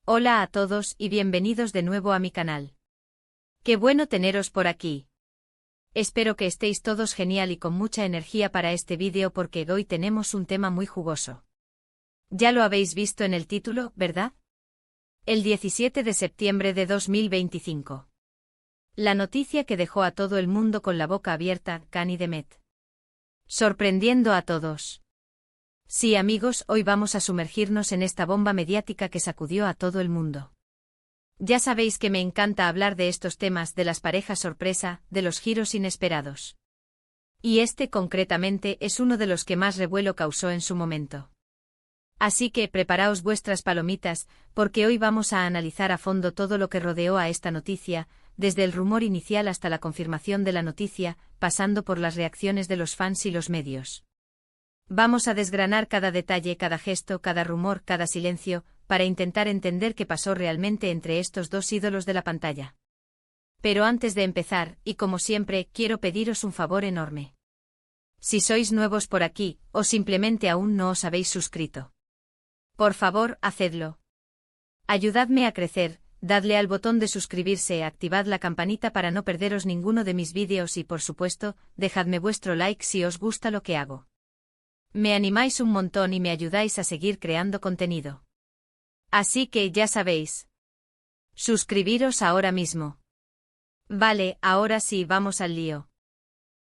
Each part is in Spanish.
Hola a todos y bienvenidos de nuevo a mi canal. Qué bueno teneros por aquí. Espero que estéis todos genial y con mucha energía para este vídeo porque hoy tenemos un tema muy jugoso. Ya lo habéis visto en el título, ¿verdad? El 17 de septiembre de 2025. La noticia que dejó a todo el mundo con la boca abierta, Kanye de Met. Sorprendiendo a todos. Sí, amigos, hoy vamos a sumergirnos en esta bomba mediática que sacudió a todo el mundo. Ya sabéis que me encanta hablar de estos temas, de las parejas sorpresa, de los giros inesperados. Y este concretamente es uno de los que más revuelo causó en su momento. Así que preparaos vuestras palomitas, porque hoy vamos a analizar a fondo todo lo que rodeó a esta noticia, desde el rumor inicial hasta la confirmación de la noticia, pasando por las reacciones de los fans y los medios. Vamos a desgranar cada detalle, cada gesto, cada rumor, cada silencio, para intentar entender qué pasó realmente entre estos dos ídolos de la pantalla. Pero antes de empezar, y como siempre, quiero pediros un favor enorme. Si sois nuevos por aquí, o simplemente aún no os habéis suscrito, por favor, hacedlo. Ayudadme a crecer, dadle al botón de suscribirse, activad la campanita para no perderos ninguno de mis vídeos y por supuesto, dejadme vuestro like si os gusta lo que hago. Me animáis un montón y me ayudáis a seguir creando contenido. Así que ya sabéis. Suscribiros ahora mismo. Vale, ahora sí, vamos al lío.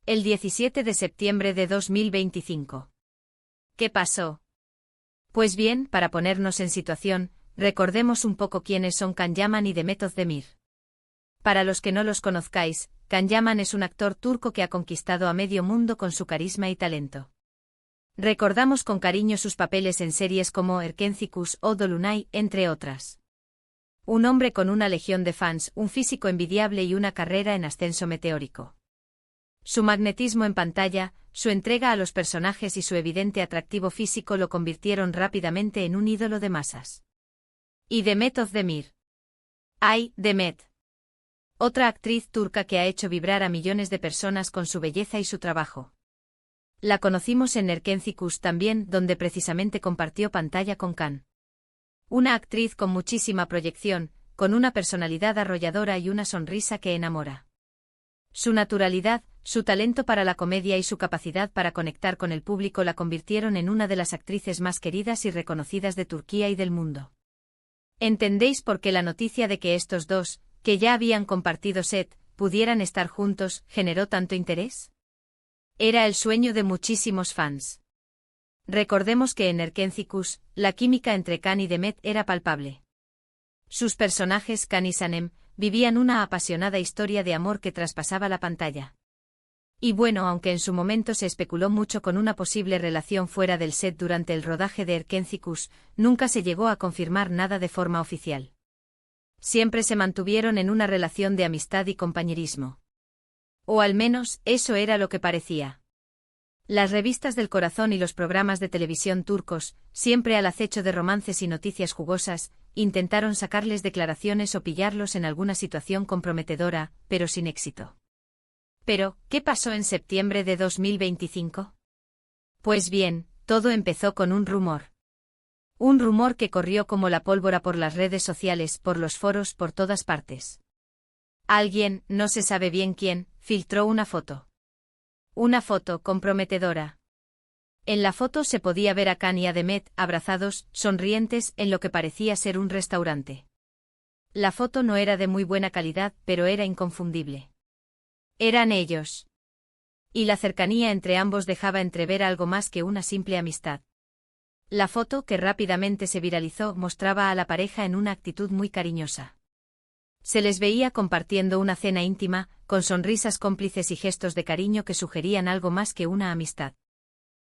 El 17 de septiembre de 2025. ¿Qué pasó? Pues bien, para ponernos en situación, recordemos un poco quiénes son Can Yaman y Demet Özdemir. Para los que no los conozcáis, Can Yaman es un actor turco que ha conquistado a medio mundo con su carisma y talento. Recordamos con cariño sus papeles en series como Erkencikus o Dolunay, entre otras. Un hombre con una legión de fans, un físico envidiable y una carrera en ascenso meteórico. Su magnetismo en pantalla, su entrega a los personajes y su evidente atractivo físico lo convirtieron rápidamente en un ídolo de masas. Y Demet Özdemir. ¡Ay, Demet! Otra actriz turca que ha hecho vibrar a millones de personas con su belleza y su trabajo. La conocimos en Erkencikus también, donde precisamente compartió pantalla con Can. Una actriz con muchísima proyección, con una personalidad arrolladora y una sonrisa que enamora. Su naturalidad, su talento para la comedia y su capacidad para conectar con el público la convirtieron en una de las actrices más queridas y reconocidas de Turquía y del mundo. ¿Entendéis por qué la noticia de que estos dos, que ya habían compartido set, pudieran estar juntos, generó tanto interés? Era el sueño de muchísimos fans. Recordemos que en Erkencikus, la química entre Can y Demet era palpable. Sus personajes, Can y Sanem, vivían una apasionada historia de amor que traspasaba la pantalla. Y bueno, aunque en su momento se especuló mucho con una posible relación fuera del set durante el rodaje de Erkencikus, nunca se llegó a confirmar nada de forma oficial. Siempre se mantuvieron en una relación de amistad y compañerismo. O al menos, eso era lo que parecía. Las revistas del corazón y los programas de televisión turcos, siempre al acecho de romances y noticias jugosas, intentaron sacarles declaraciones o pillarlos en alguna situación comprometedora, pero sin éxito. Pero, ¿qué pasó en septiembre de 2025? Pues bien, todo empezó con un rumor. Un rumor que corrió como la pólvora por las redes sociales, por los foros, por todas partes. Alguien, no se sabe bien quién, filtró una foto. Una foto comprometedora. En la foto se podía ver a Can y a Demet, abrazados, sonrientes, en lo que parecía ser un restaurante. La foto no era de muy buena calidad, pero era inconfundible. Eran ellos. Y la cercanía entre ambos dejaba entrever algo más que una simple amistad. La foto, que rápidamente se viralizó, mostraba a la pareja en una actitud muy cariñosa. Se les veía compartiendo una cena íntima, con sonrisas cómplices y gestos de cariño que sugerían algo más que una amistad.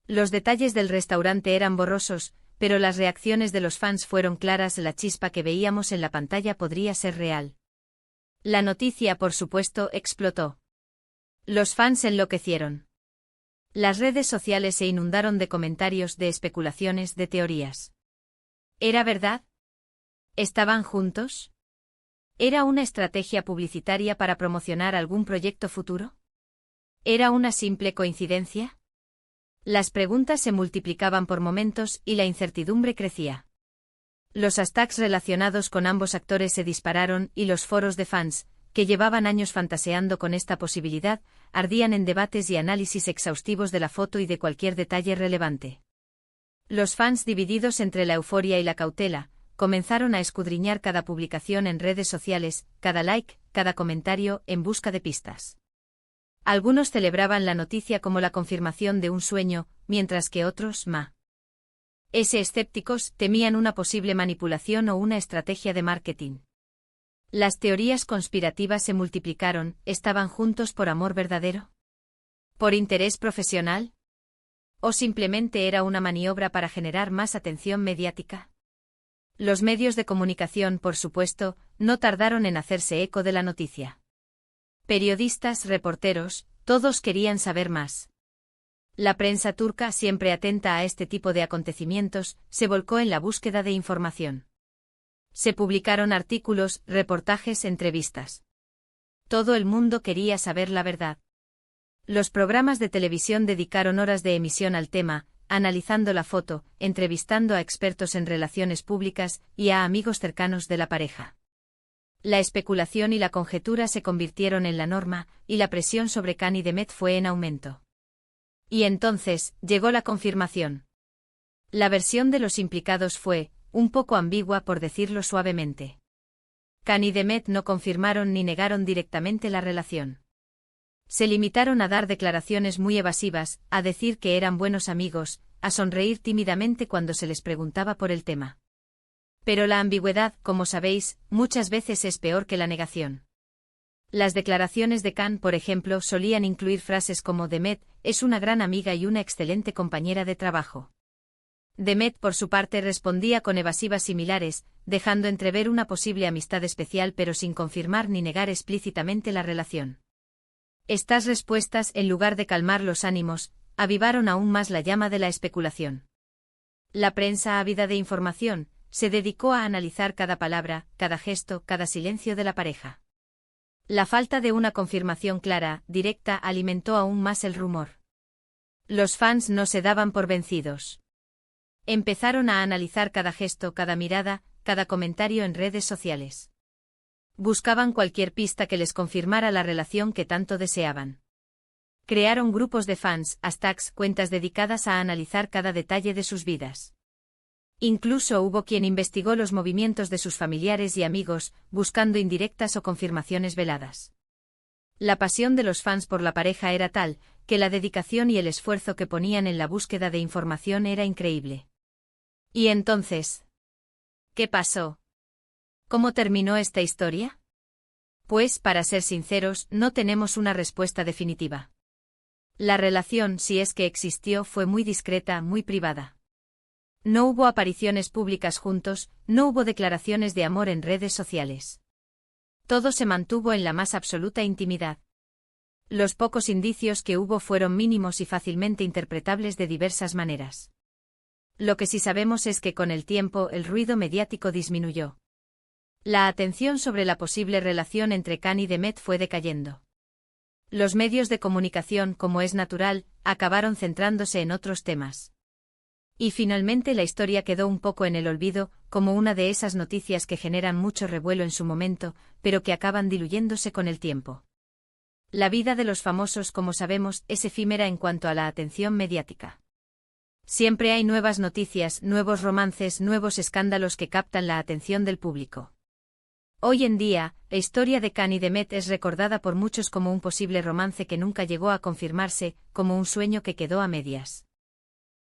Los detalles del restaurante eran borrosos, pero las reacciones de los fans fueron claras, la chispa que veíamos en la pantalla podría ser real. La noticia, por supuesto, explotó. Los fans enloquecieron. Las redes sociales se inundaron de comentarios, de especulaciones, de teorías. ¿Era verdad? ¿Estaban juntos? ¿Era una estrategia publicitaria para promocionar algún proyecto futuro? ¿Era una simple coincidencia? Las preguntas se multiplicaban por momentos y la incertidumbre crecía. Los hashtags relacionados con ambos actores se dispararon y los foros de fans, que llevaban años fantaseando con esta posibilidad, ardían en debates y análisis exhaustivos de la foto y de cualquier detalle relevante. Los fans, divididos entre la euforia y la cautela, comenzaron a escudriñar cada publicación en redes sociales, cada like, cada comentario, en busca de pistas. Algunos celebraban la noticia como la confirmación de un sueño, mientras que otros, escépticos, temían una posible manipulación o una estrategia de marketing. Las teorías conspirativas se multiplicaron. ¿Estaban juntos por amor verdadero? ¿Por interés profesional? ¿O simplemente era una maniobra para generar más atención mediática? Los medios de comunicación, por supuesto, no tardaron en hacerse eco de la noticia. Periodistas, reporteros, todos querían saber más. La prensa turca, siempre atenta a este tipo de acontecimientos, se volcó en la búsqueda de información. Se publicaron artículos, reportajes, entrevistas. Todo el mundo quería saber la verdad. Los programas de televisión dedicaron horas de emisión al tema, analizando la foto, entrevistando a expertos en relaciones públicas y a amigos cercanos de la pareja. La especulación y la conjetura se convirtieron en la norma, y la presión sobre Can y Demet fue en aumento. Y entonces, llegó la confirmación. La versión de los implicados fue, un poco ambigua por decirlo suavemente. Can y Demet no confirmaron ni negaron directamente la relación. Se limitaron a dar declaraciones muy evasivas, a decir que eran buenos amigos, a sonreír tímidamente cuando se les preguntaba por el tema. Pero la ambigüedad, como sabéis, muchas veces es peor que la negación. Las declaraciones de Can, por ejemplo, solían incluir frases como Demet es una gran amiga y una excelente compañera de trabajo. Demet, por su parte, respondía con evasivas similares, dejando entrever una posible amistad especial pero sin confirmar ni negar explícitamente la relación. Estas respuestas, en lugar de calmar los ánimos, avivaron aún más la llama de la especulación. La prensa, ávida de información, se dedicó a analizar cada palabra, cada gesto, cada silencio de la pareja. La falta de una confirmación clara, directa, alimentó aún más el rumor. Los fans no se daban por vencidos. Empezaron a analizar cada gesto, cada mirada, cada comentario en redes sociales. Buscaban cualquier pista que les confirmara la relación que tanto deseaban. Crearon grupos de fans, hashtags, cuentas dedicadas a analizar cada detalle de sus vidas. Incluso hubo quien investigó los movimientos de sus familiares y amigos, buscando indirectas o confirmaciones veladas. La pasión de los fans por la pareja era tal, que la dedicación y el esfuerzo que ponían en la búsqueda de información era increíble. ¿Y entonces? ¿Qué pasó? ¿Cómo terminó esta historia? Pues, para ser sinceros, no tenemos una respuesta definitiva. La relación, si es que existió, fue muy discreta, muy privada. No hubo apariciones públicas juntos, no hubo declaraciones de amor en redes sociales. Todo se mantuvo en la más absoluta intimidad. Los pocos indicios que hubo fueron mínimos y fácilmente interpretables de diversas maneras. Lo que sí sabemos es que con el tiempo el ruido mediático disminuyó. La atención sobre la posible relación entre Can y Demet fue decayendo. Los medios de comunicación, como es natural, acabaron centrándose en otros temas. Y finalmente la historia quedó un poco en el olvido, como una de esas noticias que generan mucho revuelo en su momento, pero que acaban diluyéndose con el tiempo. La vida de los famosos, como sabemos, es efímera en cuanto a la atención mediática. Siempre hay nuevas noticias, nuevos romances, nuevos escándalos que captan la atención del público. Hoy en día, la historia de Can y Demet es recordada por muchos como un posible romance que nunca llegó a confirmarse, como un sueño que quedó a medias.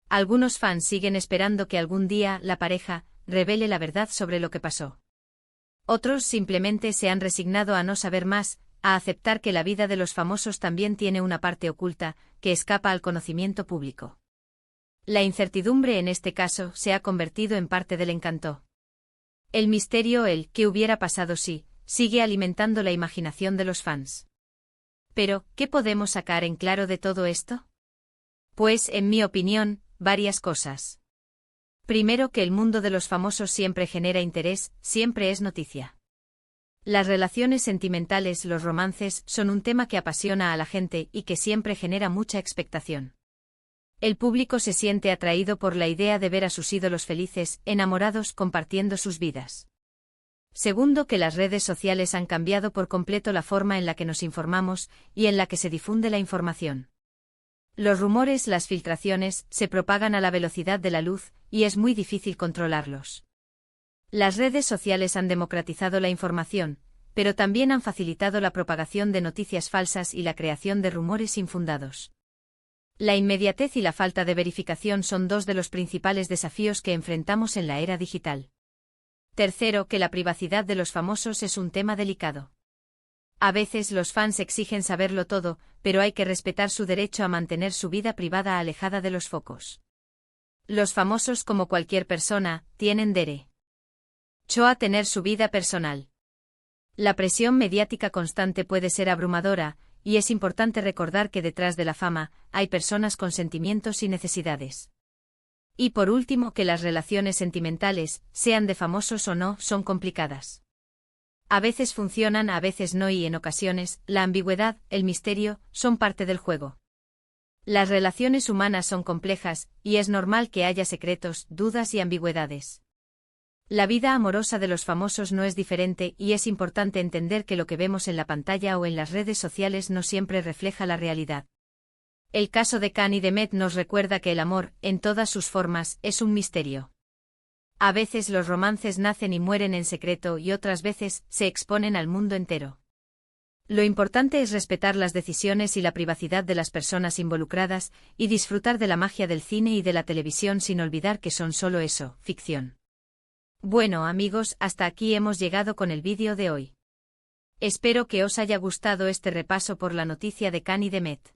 Algunos fans siguen esperando que algún día la pareja revele la verdad sobre lo que pasó. Otros simplemente se han resignado a no saber más, a aceptar que la vida de los famosos también tiene una parte oculta, que escapa al conocimiento público. La incertidumbre en este caso se ha convertido en parte del encanto. El misterio, el ¿qué hubiera pasado si?, sigue alimentando la imaginación de los fans. Pero, ¿qué podemos sacar en claro de todo esto? Pues, en mi opinión, varias cosas. Primero, que el mundo de los famosos siempre genera interés, siempre es noticia. Las relaciones sentimentales, los romances, son un tema que apasiona a la gente y que siempre genera mucha expectación. El público se siente atraído por la idea de ver a sus ídolos felices, enamorados, compartiendo sus vidas. Segundo, que las redes sociales han cambiado por completo la forma en la que nos informamos y en la que se difunde la información. Los rumores, las filtraciones, se propagan a la velocidad de la luz, y es muy difícil controlarlos. Las redes sociales han democratizado la información, pero también han facilitado la propagación de noticias falsas y la creación de rumores infundados. La inmediatez y la falta de verificación son dos de los principales desafíos que enfrentamos en la era digital. Tercero, que la privacidad de los famosos es un tema delicado. A veces los fans exigen saberlo todo, pero hay que respetar su derecho a mantener su vida privada alejada de los focos. Los famosos, como cualquier persona, tienen derecho a tener su vida personal. La presión mediática constante puede ser abrumadora, y es importante recordar que detrás de la fama hay personas con sentimientos y necesidades. Y por último, que las relaciones sentimentales, sean de famosos o no, son complicadas. A veces funcionan, a veces no, y en ocasiones, la ambigüedad, el misterio, son parte del juego. Las relaciones humanas son complejas, y es normal que haya secretos, dudas y ambigüedades. La vida amorosa de los famosos no es diferente, y es importante entender que lo que vemos en la pantalla o en las redes sociales no siempre refleja la realidad. El caso de Khan y de Met nos recuerda que el amor, en todas sus formas, es un misterio. A veces los romances nacen y mueren en secreto y otras veces se exponen al mundo entero. Lo importante es respetar las decisiones y la privacidad de las personas involucradas y disfrutar de la magia del cine y de la televisión sin olvidar que son solo eso, ficción. Bueno amigos, hasta aquí hemos llegado con el vídeo de hoy. Espero que os haya gustado este repaso por la noticia de Khan y de Met.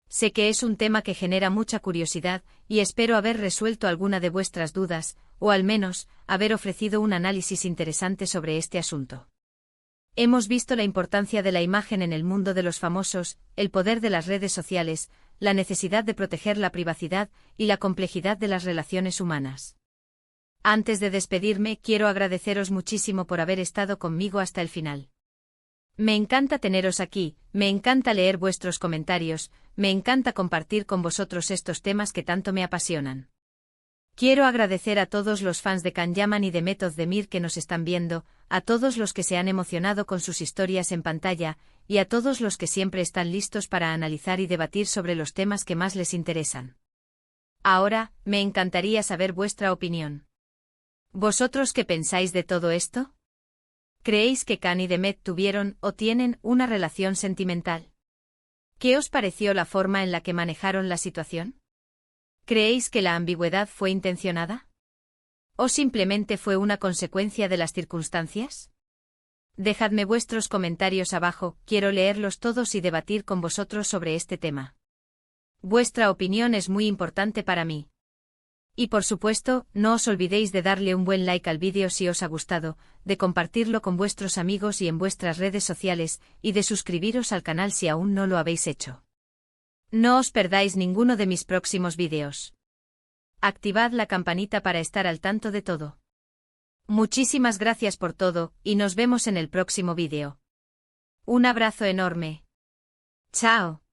Sé que es un tema que genera mucha curiosidad, y espero haber resuelto alguna de vuestras dudas, o al menos, haber ofrecido un análisis interesante sobre este asunto. Hemos visto la importancia de la imagen en el mundo de los famosos, el poder de las redes sociales, la necesidad de proteger la privacidad y la complejidad de las relaciones humanas. Antes de despedirme, quiero agradeceros muchísimo por haber estado conmigo hasta el final. Me encanta teneros aquí, me encanta leer vuestros comentarios, me encanta compartir con vosotros estos temas que tanto me apasionan. Quiero agradecer a todos los fans de Can Yaman y de Met Özdemir que nos están viendo, a todos los que se han emocionado con sus historias en pantalla, y a todos los que siempre están listos para analizar y debatir sobre los temas que más les interesan. Ahora, me encantaría saber vuestra opinión. ¿Vosotros qué pensáis de todo esto? ¿Creéis que Khan y de Met tuvieron o tienen una relación sentimental? ¿Qué os pareció la forma en la que manejaron la situación? ¿Creéis que la ambigüedad fue intencionada? ¿O simplemente fue una consecuencia de las circunstancias? Dejadme vuestros comentarios abajo, quiero leerlos todos y debatir con vosotros sobre este tema. Vuestra opinión es muy importante para mí. Y por supuesto, no os olvidéis de darle un buen like al vídeo si os ha gustado, de compartirlo con vuestros amigos y en vuestras redes sociales, y de suscribiros al canal si aún no lo habéis hecho. No os perdáis ninguno de mis próximos vídeos. Activad la campanita para estar al tanto de todo. Muchísimas gracias por todo, y nos vemos en el próximo vídeo. Un abrazo enorme. Chao.